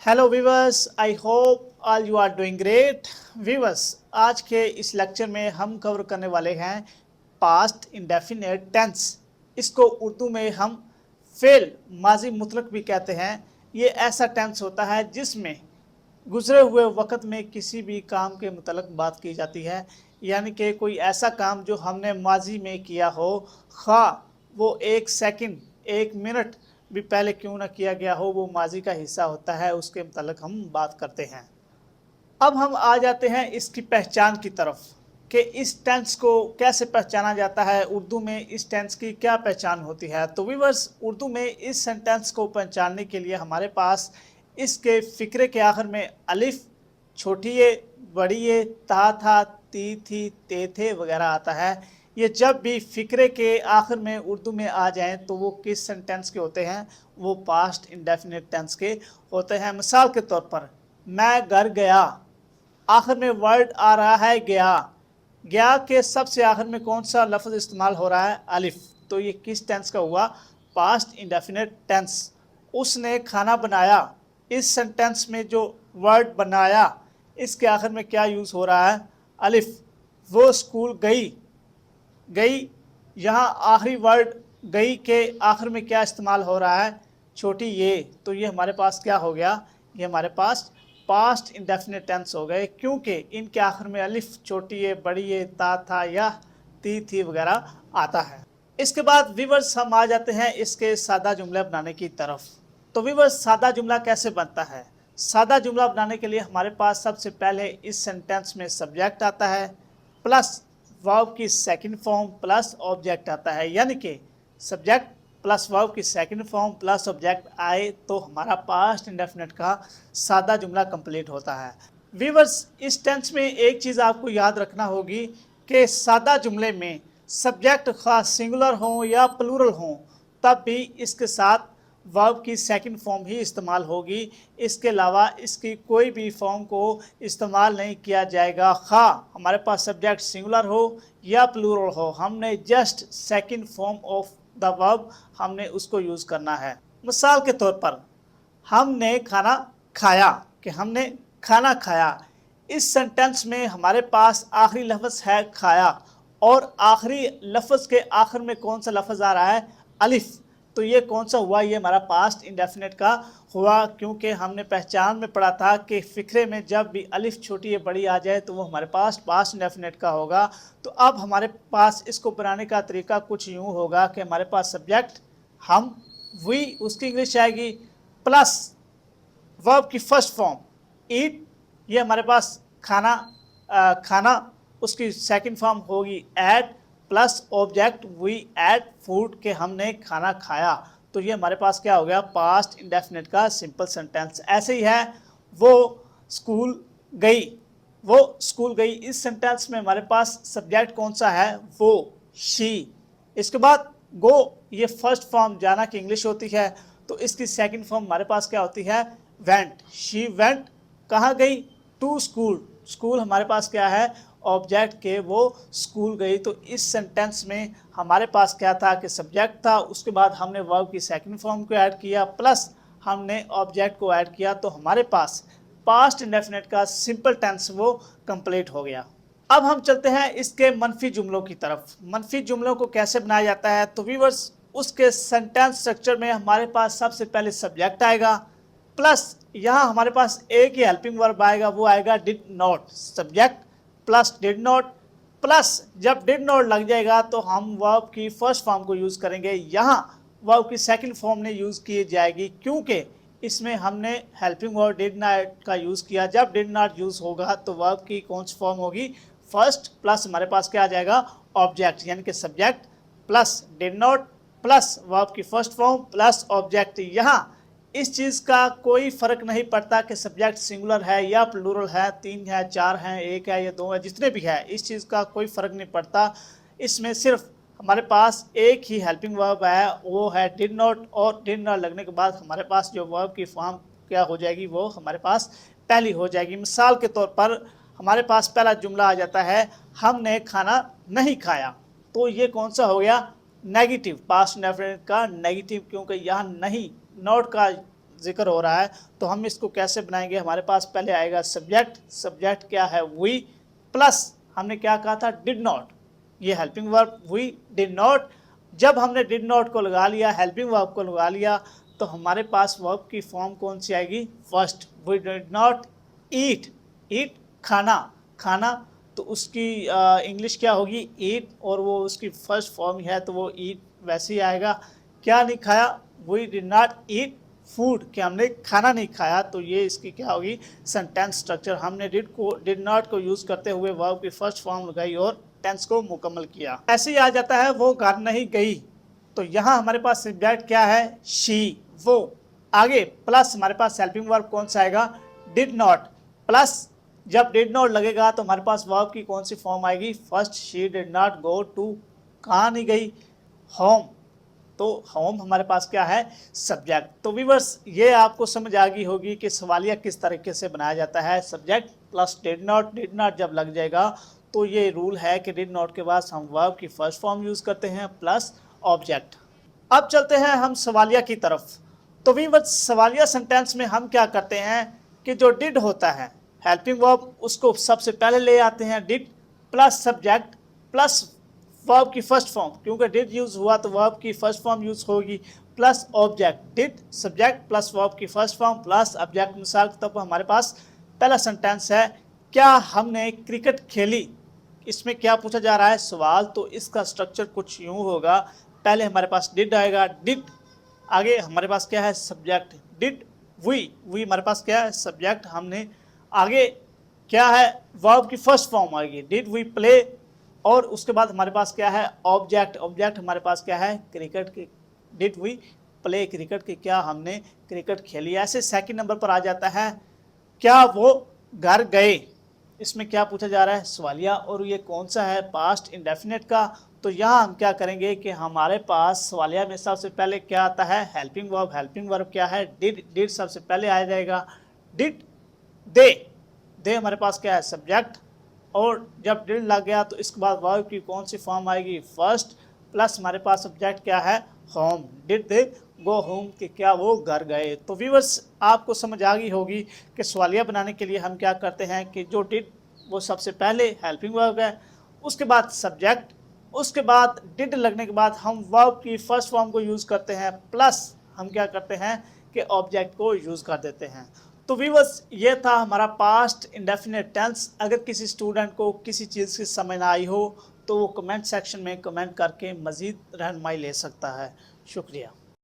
Hello viewers, I hope all you are doing great. Viewers, आज के इस lecture में हम कवर करने वाले हैं पास्ट इंडेफिनिट टेंस। इसको उर्दू में हम फेल माजी मुतलक भी कहते हैं। ये ऐसा टेंस होता है जिसमें गुजरे हुए वक्त में किसी भी काम के मुतलक बात की जाती है, यानी कि कोई ऐसा काम जो हमने माजी में किया हो, खा वो एक सेकंड एक मिनट भी पहले क्यों ना किया गया हो, वो माजी का हिस्सा होता है, उसके मुतलक हम बात करते हैं। अब हम आ जाते हैं इसकी पहचान की तरफ कि इस टेंस को कैसे पहचाना जाता है, उर्दू में इस टेंस की क्या पहचान होती है। तो व्यूअर्स, उर्दू में इस सेंटेंस को पहचानने के लिए हमारे पास इसके फ़िक्रे के आखिर में अलिफ, छोटी ए, बड़ी ए, ता था, ती थी, ते थे वगैरह आता है। ये जब भी फ़िक्रे के आखिर में उर्दू में आ जाएं तो वो किस सेंटेंस के होते हैं? वो पास्ट इंडेफिनिट टेंस के होते हैं। मिसाल के तौर पर, मैं घर गया, आखिर में वर्ड आ रहा है गया। गया के सबसे आखिर में कौन सा लफ्ज़ इस्तेमाल हो रहा है? अलिफ। तो ये किस टेंस का हुआ? Past indefinite tense. उसने खाना बनाया, इस सेंटेंस में जो वर्ड बनाया, इसके आखिर में क्या यूज़ हो रहा है? अलिफ। वो स्कूल गई, गई, यहाँ आखिरी वर्ड गई के आखिर में क्या इस्तेमाल हो रहा है? छोटी ये। तो ये हमारे पास क्या हो गया? ये हमारे पास पास्ट इंडेफिनिट टेंस हो गए, क्योंकि इनके आखिर में अलिफ, छोटी ये, बड़ी ये, ता था या ती थी वगैरह आता है। इसके बाद व्यूअर्स हम आ जाते हैं इसके सादा जुमले बनाने की तरफ। तो व्यूअर्स, सादा जुमला कैसे बनता है? सादा जुमला बनाने के लिए हमारे पास सबसे पहले इस सेंटेंस में सब्जेक्ट आता है प्लस वर्ब की सेकंड फॉर्म प्लस ऑब्जेक्ट आता है, यानी कि सब्जेक्ट प्लस वर्ब की सेकंड फॉर्म प्लस ऑब्जेक्ट आए तो हमारा पास्ट इंडेफिनिट का सादा जुमला कंप्लीट होता है। व्यूअर्स, इस टेंस में एक चीज़ आपको याद रखना होगी कि सादा जुमले में सब्जेक्ट खास सिंगुलर हों या प्लूरल हों, तब भी इसके साथ वर्ब की सेकंड फॉर्म ही इस्तेमाल होगी। इसके अलावा इसकी कोई भी फॉर्म को इस्तेमाल नहीं किया जाएगा। खा हमारे पास सब्जेक्ट सिंगुलर हो या प्लूरल हो, हमने just second form of the verb हमने उसको यूज़ करना है। मिसाल के तौर पर, हमने खाना खाया, कि हमने खाना खाया, इस सेंटेंस में हमारे पास आखिरी लफ्ज़ है खाया, और आखिरी लफ्ज़ के आखिर में कौन सा लफ्ज़ आ रहा है? अलिफ। तो ये कौन सा हुआ? ये हमारा पास्ट इंडेफिनिट का हुआ, क्योंकि हमने पहचान में पढ़ा था कि फ़िक्रे में जब भी अलिफ छोटी या बड़ी आ जाए तो वो हमारे पास पास्ट इंडेफिनिट का होगा। तो अब हमारे पास इसको बनाने का तरीका कुछ यूँ होगा कि हमारे पास सब्जेक्ट हम, वी उसकी इंग्लिश आएगी, प्लस वर्ब की फर्स्ट फॉर्म ईट, ये हमारे पास खाना, खाना उसकी सेकंड फॉर्म होगी ate, plus object we ate food, के हमने खाना खाया। तो ये हमारे पास क्या हो गया? पास्ट इंडेफिनिट का सिंपल सेंटेंस। ऐसे ही है, वो स्कूल गई, वो स्कूल गई, इस सेंटेंस में हमारे पास सब्जेक्ट कौन सा है? वो, शी। इसके बाद गो, ये फर्स्ट फॉर्म जाना की इंग्लिश होती है, तो इसकी सेकंड फॉर्म हमारे पास क्या होती है? वेंट, शी वेंट, कहाँ गई? टू स्कूल, स्कूल हमारे पास क्या है? ऑब्जेक्ट के, वो स्कूल गई। तो इस सेंटेंस में हमारे पास क्या था कि सब्जेक्ट था, उसके बाद हमने वर्ब की सेकंड फॉर्म को ऐड किया प्लस हमने ऑब्जेक्ट को ऐड किया, तो हमारे पास पास्ट इंडेफिनिट का सिंपल टेंस वो कंप्लीट हो गया। अब हम चलते हैं इसके मनफी जुमलों की तरफ। मनफी जुमलों को कैसे बनाया जाता है? तो व्यूअर्स, उसके सेंटेंस स्ट्रक्चर में हमारे पास सबसे पहले सब्जेक्ट आएगा, प्लस यहाँ हमारे पास एक ही हेल्पिंग वर्ब आएगा, वो आएगा did not. Subject plus did not, plus जब डिड नॉट लग जाएगा तो हम वर्ब की फर्स्ट फॉर्म को यूज़ करेंगे। यहाँ वर्ब की सेकंड फॉर्म ने यूज़ की जाएगी, क्योंकि इसमें हमने हेल्पिंग वर्ब डिड नॉट का यूज़ किया। जब डिड नॉट यूज़ होगा तो वर्ब की कौन सी फॉर्म होगी? फर्स्ट, प्लस हमारे पास क्या आ जाएगा? ऑब्जेक्ट, यानी कि subject plus did not plus verb की फर्स्ट फॉर्म प्लस ऑब्जेक्ट। यहाँ इस चीज़ का कोई फ़र्क नहीं पड़ता कि सब्जेक्ट सिंगुलर है या प्लूरल है, तीन है, चार हैं, एक है या दो है, जितने भी है, इस चीज़ का कोई फ़र्क नहीं पड़ता। इसमें सिर्फ हमारे पास एक ही हेल्पिंग वर्ब है, वो है डिड नॉट, और डिड नॉट लगने के बाद हमारे पास जो वर्ब की फॉर्म क्या हो जाएगी? वो हमारे पास पहली हो जाएगी। मिसाल के तौर पर हमारे पास पहला जुमला आ जाता है, हमने खाना नहीं खाया। तो ये कौन सा हो गया? नेगेटिव, पास्ट इंडेफिनिट का नेगेटिव, क्योंकि यहाँ नहीं, नॉट का जिक्र हो रहा है, तो हम इसको कैसे बनाएंगे। हमारे पास पहले आएगा सब्जेक्ट, सब्जेक्ट क्या है वी, प्लस हमने क्या कहा था डिड नॉट, ये helping verb we did not. जब हमने डिड नॉट को लगा लिया, हेल्पिंग वर्ब को लगा लिया, तो हमारे पास वर्ब की फॉर्म कौन सी आएगी, first. We did not eat, eat खाना, खाना, तो उसकी इंग्लिश क्या होगी ईट, और वो उसकी फर्स्ट फॉर्म है तो वो ईट वैसे ही आएगा। क्या नहीं खाया, we did not eat food, कि हमने खाना नहीं खाया, तो ये इसकी क्या होगी सेंटेंस स्ट्रक्चर। हमने डिड नॉट को यूज़ करते हुए वर्ब की फर्स्ट फॉर्म लगाई और टेंस को मुकम्मल किया। ऐसे ही आ जाता है वो घर नहीं गई, तो यहाँ हमारे पास सब्जेक्ट क्या है शी, वो। आगे प्लस हमारे पास हेल्पिंग वर्ब कौन सा आएगा डिड नॉट, प्लस जब डिड नॉट लगेगा तो हमारे पास वर्ब की कौन सी फॉर्म आएगी first. She did not go to, कहाँ नहीं गई, होम, तो होम हमारे पास क्या है सब्जेक्ट। तो व्यूअर्स ये आपको समझ आ गई होगी कि सवालिया किस तरीके से बनाया जाता है। सब्जेक्ट प्लस डिड नॉट जब लग जाएगा तो ये रूल है कि डिड नॉट के बाद हम वर्ब की फर्स्ट फॉर्म यूज़ करते हैं प्लस ऑब्जेक्ट। अब चलते हैं हम सवालिया की तरफ। तो व्यूअर्स सवालिया सेंटेंस में हम क्या करते हैं कि जो डिड होता है हेल्पिंग वर्ब उसको सबसे पहले ले आते हैं, did plus subject plus verb की फर्स्ट फॉर्म, क्योंकि डिड यूज़ हुआ तो वर्ब की फर्स्ट फॉर्म यूज़ होगी, plus object, did subject plus verb की फर्स्ट फॉर्म प्लस ऑब्जेक्ट। मिसाल के तौर पर हमारे पास पहला सेंटेंस है क्या हमने क्रिकेट खेली, इसमें क्या पूछा जा रहा है सवाल, तो इसका स्ट्रक्चर कुछ यूँ होगा, पहले हमारे पास डिड आएगा, डिड, आगे हमारे पास क्या है सब्जेक्ट, डिड वी हमारे पास क्या है सब्जेक्ट, हमने आगे क्या है वर्ब की फर्स्ट फॉर्म आएगी डिड वी प्ले, और उसके बाद हमारे पास क्या है ऑब्जेक्ट, ऑब्जेक्ट हमारे पास क्या है क्रिकेट की, डिड वी प्ले क्रिकेट की, क्या हमने क्रिकेट खेली। ऐसे सेकंड नंबर पर आ जाता है क्या वो घर गए, इसमें क्या पूछा जा रहा है सवालिया, और ये कौन सा है पास्ट इंडेफिनेट का। तो यहाँ हम क्या करेंगे कि हमारे पास सवालिया में सबसे पहले क्या आता है हेल्पिंग वर्ब, हेल्पिंग वर्ब क्या है डिड सबसे पहले आ जाएगा, डिड दे हमारे पास क्या है सब्जेक्ट, और जब डिड लग गया तो इसके बाद वर्ब की कौन सी फॉर्म आएगी फर्स्ट, प्लस हमारे पास सब्जेक्ट क्या है home, did they go home, कि क्या वो घर गए। तो व्यूअर्स आपको समझ आ गई होगी कि सवालिया बनाने के लिए हम क्या करते हैं कि जो डिड वो सबसे पहले हेल्पिंग वर्ब है, उसके बाद सब्जेक्ट, उसके बाद डिड लगने के बाद हम वर्ब की फर्स्ट फॉर्म को यूज़ करते हैं, प्लस हम क्या करते हैं कि ऑब्जेक्ट को यूज़ कर देते हैं। तो व्यूअर्स ये था हमारा पास्ट इंडेफिनिट टेंस। अगर किसी स्टूडेंट को किसी चीज़ की समझ ना आई हो तो वो कमेंट सेक्शन में कमेंट करके मज़ीद रहनुमाई ले सकता है। शुक्रिया।